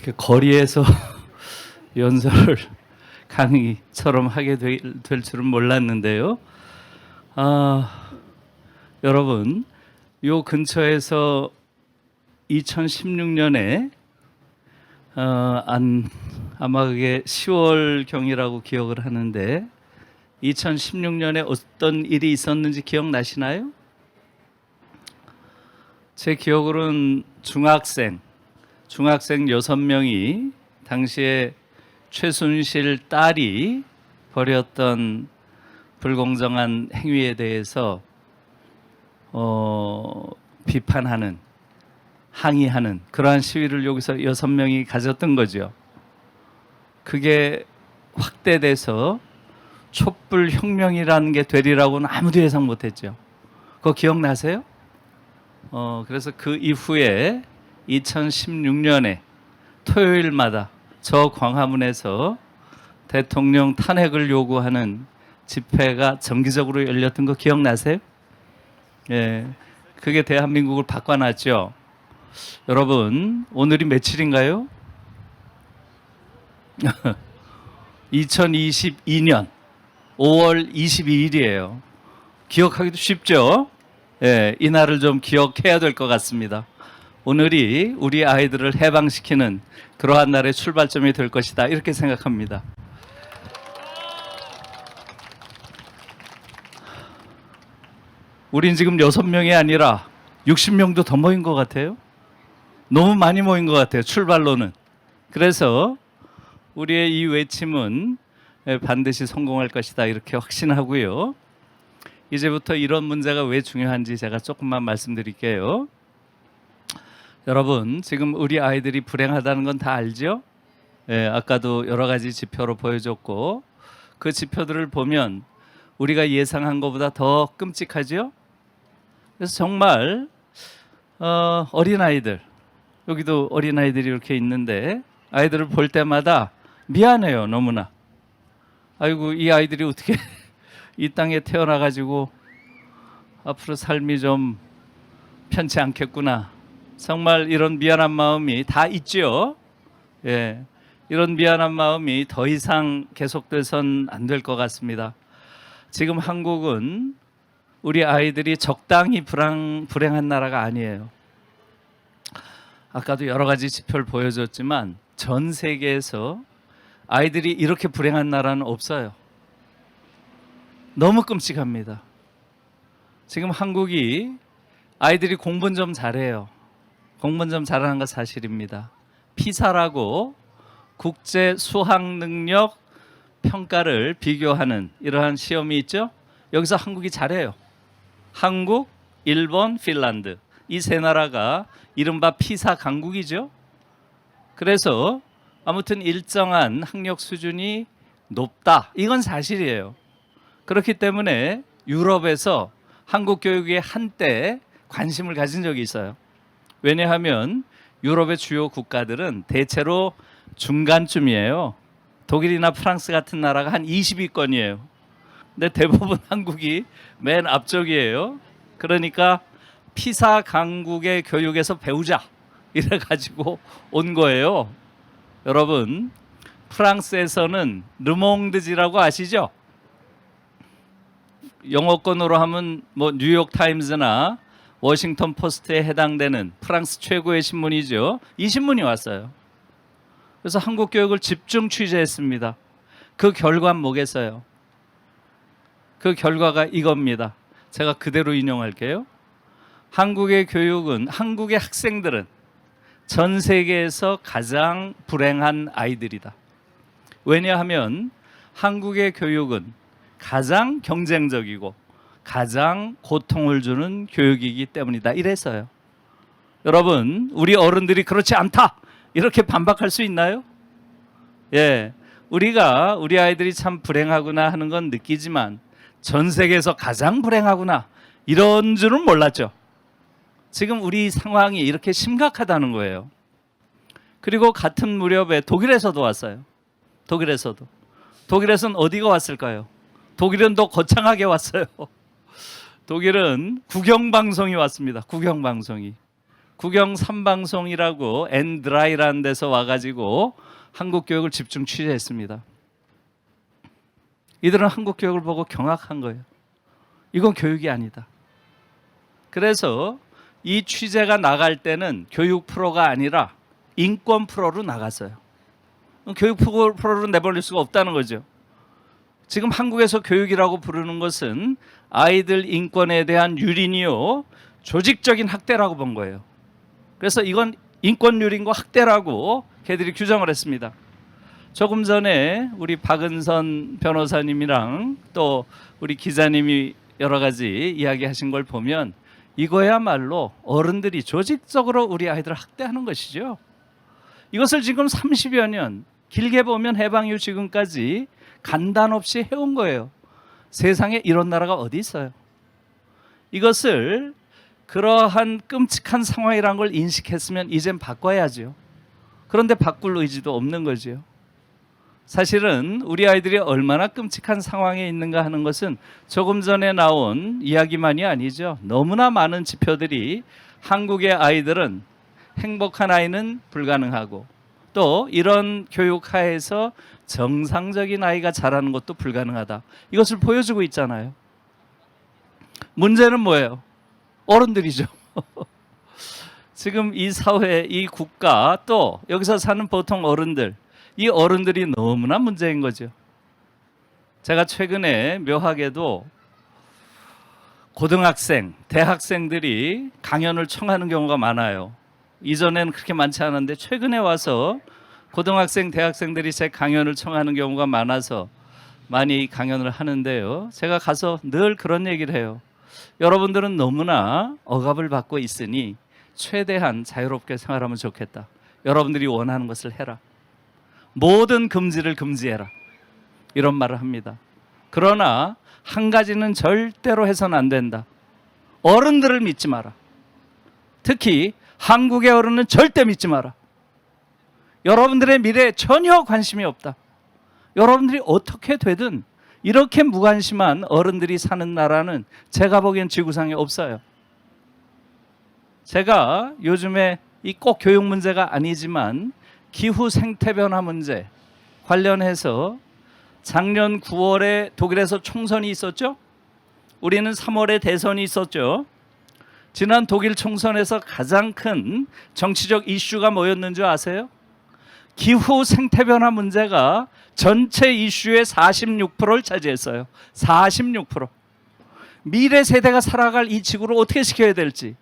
이렇게 거리에서 연설을 강의처럼 하게 될 줄은 몰랐는데요. 여러분, 요 근처에서 2016년에 아마 그게 10월경이라고 기억을 하는데 2016년에 어떤 일이 있었는지 기억나시나요? 제 기억으로는 중학생 6명이 당시에 최순실 딸이 벌였던 불공정한 행위에 대해서 비판하는, 항의하는 그러한 시위를 여기서 6명이 가졌던 거죠. 그게 확대돼서 촛불혁명이라는 게 되리라고는 아무도 예상 못했죠. 그거 기억나세요? 그래서 그 이후에 2016년에 토요일마다 저 광화문에서 대통령 탄핵을 요구하는 집회가 정기적으로 열렸던 거 기억나세요? 예, 그게 대한민국을 바꿔놨죠. 여러분, 오늘이 며칠인가요? 2022년 5월 22일이에요. 기억하기도 쉽죠? 예, 이 날을 좀 기억해야 될 것 같습니다. 오늘이 우리 아이들을 해방시키는 그러한 날의 출발점이 될 것이다, 이렇게 생각합니다. 우린 지금 6명이 아니라 60명도 더 모인 것 같아요. 너무 많이 모인 것 같아요, 출발로는. 그래서 우리의 이 외침은 반드시 성공할 것이다, 이렇게 확신하고요. 이제부터 이런 문제가 왜 중요한지 제가 조금만 말씀드릴게요. 여러분, 지금 우리 아이들이 불행하다는 건 다 알죠? 예, 아까도 여러 가지 지표로 보여줬고, 그 지표들을 보면 우리가 예상한 것보다 더 끔찍하죠? 그래서 정말 어린아이들, 여기도 어린아이들이 이렇게 있는데 아이들을 볼 때마다 미안해요, 너무나. 아이고, 이 아이들이 어떻게 이 땅에 태어나가지고 앞으로 삶이 좀 편치 않겠구나. 정말 이런 미안한 마음이 다 있죠. 예, 이런 미안한 마음이 더 이상 계속돼선 안 될 것 같습니다. 지금 한국은 우리 아이들이 적당히 불행한 나라가 아니에요. 아까도 여러 가지 지표를 보여줬지만 전 세계에서 아이들이 이렇게 불행한 나라는 없어요. 너무 끔찍합니다. 지금 한국이 아이들이 공부는 좀 잘해요. 공부는 좀 잘하는 건 사실입니다. 피사라고 국제 수학 능력 평가를 비교하는 이러한 시험이 있죠. 여기서 한국이 잘해요. 한국, 일본, 핀란드, 이 세 나라가 이른바 피사 강국이죠. 그래서 아무튼 일정한 학력 수준이 높다, 이건 사실이에요. 그렇기 때문에 유럽에서 한국 교육에 한때 관심을 가진 적이 있어요. 왜냐하면 유럽의 주요 국가들은 대체로 중간쯤이에요. 독일이나 프랑스 같은 나라가 한 20위권이에요. 근데 대부분 한국이 맨 앞쪽이에요. 그러니까 피사 강국의 교육에서 배우자, 이래가지고 온 거예요. 여러분, 프랑스에서는 르몽드지라고 아시죠? 영어권으로 하면 뭐 뉴욕 타임즈나 워싱턴 포스트에 해당되는 프랑스 최고의 신문이죠. 이 신문이 왔어요. 그래서 한국 교육을 집중 취재했습니다. 그 결과는 뭐겠어요? 그 결과가 이겁니다. 제가 그대로 인용할게요. 한국의 교육은, 한국의 학생들은 전 세계에서 가장 불행한 아이들이다. 왜냐하면 한국의 교육은 가장 경쟁적이고 가장 고통을 주는 교육이기 때문이다, 이래서요. 여러분, 우리 어른들이 그렇지 않다, 이렇게 반박할 수 있나요? 예, 우리가 우리 아이들이 참 불행하구나 하는 건 느끼지만 전 세계에서 가장 불행하구나, 이런 줄은 몰랐죠. 지금 우리 상황이 이렇게 심각하다는 거예요. 그리고 같은 무렵에 독일에서도 왔어요. 독일에서는 어디가 왔을까요? 독일은 더 거창하게 왔어요. 독일은 국영방송이 왔습니다. 국영방송이. 국영 3방송이라고 엔드라이라는 데서 와가지고 한국 교육을 집중 취재했습니다. 이들은 한국 교육을 보고 경악한 거예요. 이건 교육이 아니다. 그래서 이 취재가 나갈 때는 교육 프로가 아니라 인권 프로로 나갔어요. 교육 프로로 내버릴 수가 없다는 거죠. 지금 한국에서 교육이라고 부르는 것은 아이들 인권에 대한 유린이요, 조직적인 학대라고 본 거예요. 그래서 이건 인권 유린과 학대라고 걔들이 규정을 했습니다. 조금 전에 우리 박은선 변호사님이랑 또 우리 기자님이 여러 가지 이야기하신 걸 보면 이거야말로 어른들이 조직적으로 우리 아이들을 학대하는 것이죠. 이것을 지금 30여 년, 길게 보면 해방 이후 지금까지 간단 없이 해온 거예요. 세상에 이런 나라가 어디 있어요? 이것을 그러한 끔찍한 상황이라는 걸 인식했으면 이젠 바꿔야죠. 그런데 바꿀 의지도 없는 거죠. 사실은 우리 아이들이 얼마나 끔찍한 상황에 있는가 하는 것은 조금 전에 나온 이야기만이 아니죠. 너무나 많은 지표들이 한국의 아이들은 행복한 아이는 불가능하고 또 이런 교육 하에서 정상적인 아이가 자라는 것도 불가능하다. 이것을 보여주고 있잖아요. 문제는 뭐예요? 어른들이죠. 지금 이 사회, 이 국가 또 여기서 사는 보통 어른들, 이 어른들이 너무나 문제인 거죠. 제가 최근에 묘하게도 고등학생, 대학생들이 강연을 청하는 경우가 많아요. 이전에는 그렇게 많지 않았는데 최근에 와서 고등학생, 대학생들이 제 강연을 청하는 경우가 많아서 많이 강연을 하는데요. 제가 가서 늘 그런 얘기를 해요. 여러분들은 너무나 억압을 받고 있으니 최대한 자유롭게 생활하면 좋겠다. 여러분들이 원하는 것을 해라. 모든 금지를 금지해라. 이런 말을 합니다. 그러나 한 가지는 절대로 해서는 안 된다. 어른들을 믿지 마라. 특히 한국의 어른은 절대 믿지 마라. 여러분들의 미래에 전혀 관심이 없다. 여러분들이 어떻게 되든 이렇게 무관심한 어른들이 사는 나라는 제가 보기엔 지구상에 없어요. 제가 요즘에 이 꼭 교육 문제가 아니지만 기후 생태 변화 문제 관련해서 작년 9월에 독일에서 총선이 있었죠. 우리는 3월에 대선이 있었죠. 지난 독일 총선에서 가장 큰 정치적 이슈가 뭐였는 줄 아세요? 기후 생태 변화 문제가 전체 이슈의 46%를 차지했어요. 46%. 미래 세대가 살아갈 이 지구를 어떻게 지켜야 될지,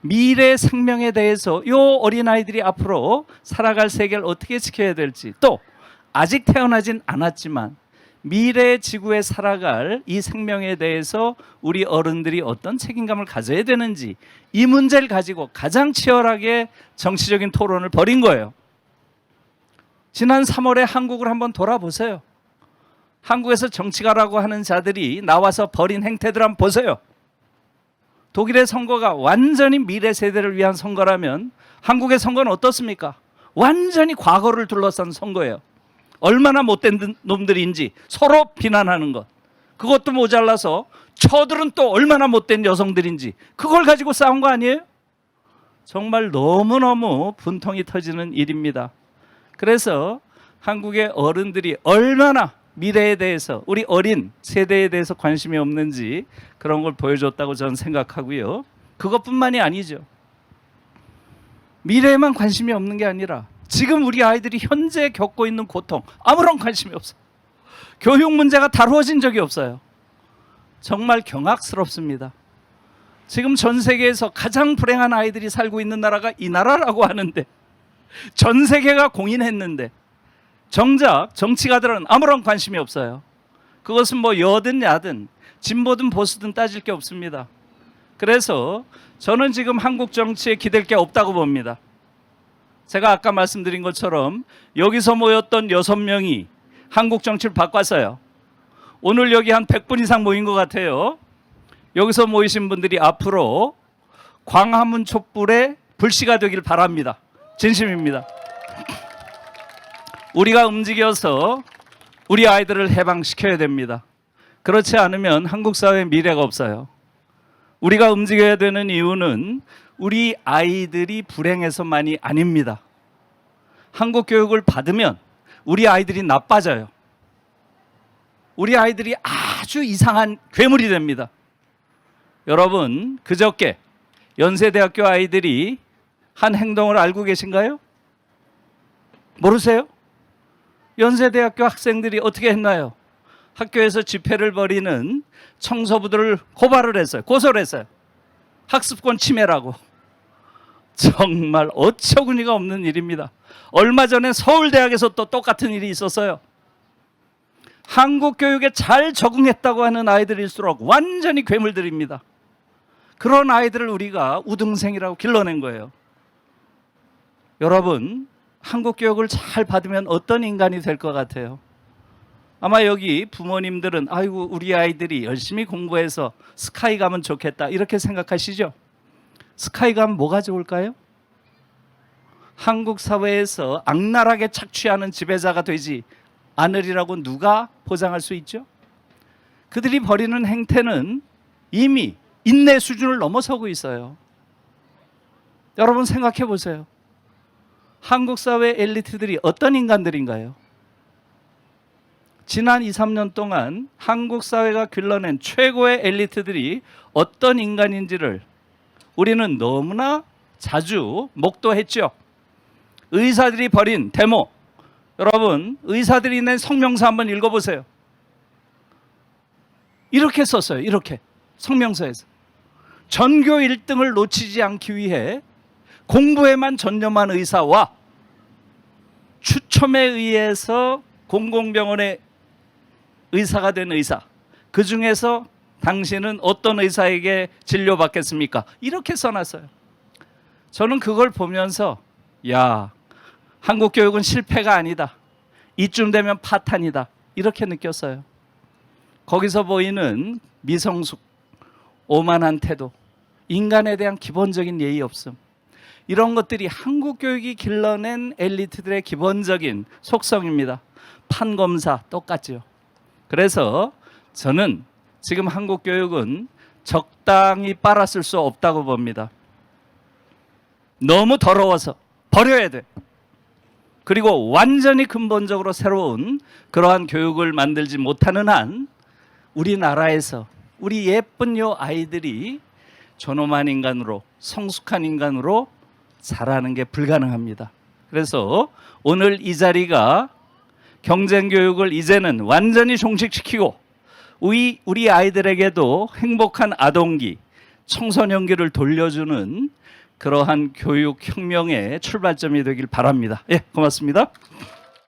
미래 생명에 대해서 이 어린아이들이 앞으로 살아갈 세계를 어떻게 지켜야 될지, 또 아직 태어나진 않았지만 미래 지구에 살아갈 이 생명에 대해서 우리 어른들이 어떤 책임감을 가져야 되는지, 이 문제를 가지고 가장 치열하게 정치적인 토론을 벌인 거예요. 지난 3월에 한국을 한번 돌아보세요. 한국에서 정치가라고 하는 자들이 나와서 벌인 행태들 한번 보세요. 독일의 선거가 완전히 미래 세대를 위한 선거라면 한국의 선거는 어떻습니까? 완전히 과거를 둘러싼 선거예요. 얼마나 못된 놈들인지 서로 비난하는 것. 그것도 모자라서 저들은 또 얼마나 못된 여성들인지 그걸 가지고 싸운 거 아니에요? 정말 너무너무 분통이 터지는 일입니다. 그래서 한국의 어른들이 얼마나 미래에 대해서, 우리 어린 세대에 대해서 관심이 없는지 그런 걸 보여줬다고 저는 생각하고요. 그것뿐만이 아니죠. 미래에만 관심이 없는 게 아니라 지금 우리 아이들이 현재 겪고 있는 고통 아무런 관심이 없어요. 교육 문제가 다루어진 적이 없어요. 정말 경악스럽습니다. 지금 전 세계에서 가장 불행한 아이들이 살고 있는 나라가 이 나라라고 하는데, 전 세계가 공인했는데 정작 정치가들은 아무런 관심이 없어요. 그것은 뭐 여든 야든 진보든 보수든 따질 게 없습니다. 그래서 저는 지금 한국 정치에 기댈 게 없다고 봅니다. 제가 아까 말씀드린 것처럼 여기서 모였던 6명이 한국 정치를 바꿨어요. 오늘 여기 한 100분 이상 모인 것 같아요. 여기서 모이신 분들이 앞으로 광화문 촛불의 불씨가 되길 바랍니다. 진심입니다. 우리가 움직여서 우리 아이들을 해방시켜야 됩니다. 그렇지 않으면 한국 사회에 미래가 없어요. 우리가 움직여야 되는 이유는 우리 아이들이 불행해서만이 아닙니다. 한국 교육을 받으면 우리 아이들이 나빠져요. 우리 아이들이 아주 이상한 괴물이 됩니다. 여러분, 그저께 연세대학교 아이들이 한 행동을 알고 계신가요? 모르세요? 연세대학교 학생들이 어떻게 했나요? 학교에서 집회를 벌이는 청소부들을 고발을 했어요. 고소를 했어요. 학습권 침해라고. 정말 어처구니가 없는 일입니다. 얼마 전에 서울대학에서 또 똑같은 일이 있었어요. 한국 교육에 잘 적응했다고 하는 아이들일수록 완전히 괴물들입니다. 그런 아이들을 우리가 우등생이라고 길러낸 거예요. 여러분, 한국 교육을 잘 받으면 어떤 인간이 될 것 같아요? 아마 여기 부모님들은 아이고 우리 아이들이 열심히 공부해서 스카이 가면 좋겠다 이렇게 생각하시죠? 스카이 가면 뭐가 좋을까요? 한국 사회에서 악랄하게 착취하는 지배자가 되지 않으리라고 누가 보장할 수 있죠? 그들이 벌이는 행태는 이미 인내 수준을 넘어서고 있어요. 여러분 생각해 보세요. 한국 사회 엘리트들이 어떤 인간들인가요? 지난 2, 3년 동안 한국 사회가 길러낸 최고의 엘리트들이 어떤 인간인지를 우리는 너무나 자주 목도했죠. 의사들이 벌인 데모, 여러분 의사들이 낸 성명서 한번 읽어보세요. 이렇게 썼어요. 이렇게 성명서에서 전교 1등을 놓치지 않기 위해 공부에만 전념한 의사와 추첨에 의해서 공공병원의 의사가 된 의사, 그 중에서 당신은 어떤 의사에게 진료받겠습니까? 이렇게 써놨어요. 저는 그걸 보면서 야, 한국 교육은 실패가 아니다. 이쯤 되면 파탄이다. 이렇게 느꼈어요. 거기서 보이는 미성숙, 오만한 태도, 인간에 대한 기본적인 예의 없음, 이런 것들이 한국 교육이 길러낸 엘리트들의 기본적인 속성입니다. 판검사 똑같죠. 그래서 저는 지금 한국 교육은 적당히 빨았을 수 없다고 봅니다. 너무 더러워서 버려야 돼. 그리고 완전히 근본적으로 새로운 그러한 교육을 만들지 못하는 한 우리나라에서 우리 예쁜 요 아이들이 존엄한 인간으로, 성숙한 인간으로 자라는 게 불가능합니다. 그래서 오늘 이 자리가 경쟁교육을 이제는 완전히 종식시키고 우리 아이들에게도 행복한 아동기, 청소년기를 돌려주는 그러한 교육혁명의 출발점이 되길 바랍니다. 예, 고맙습니다.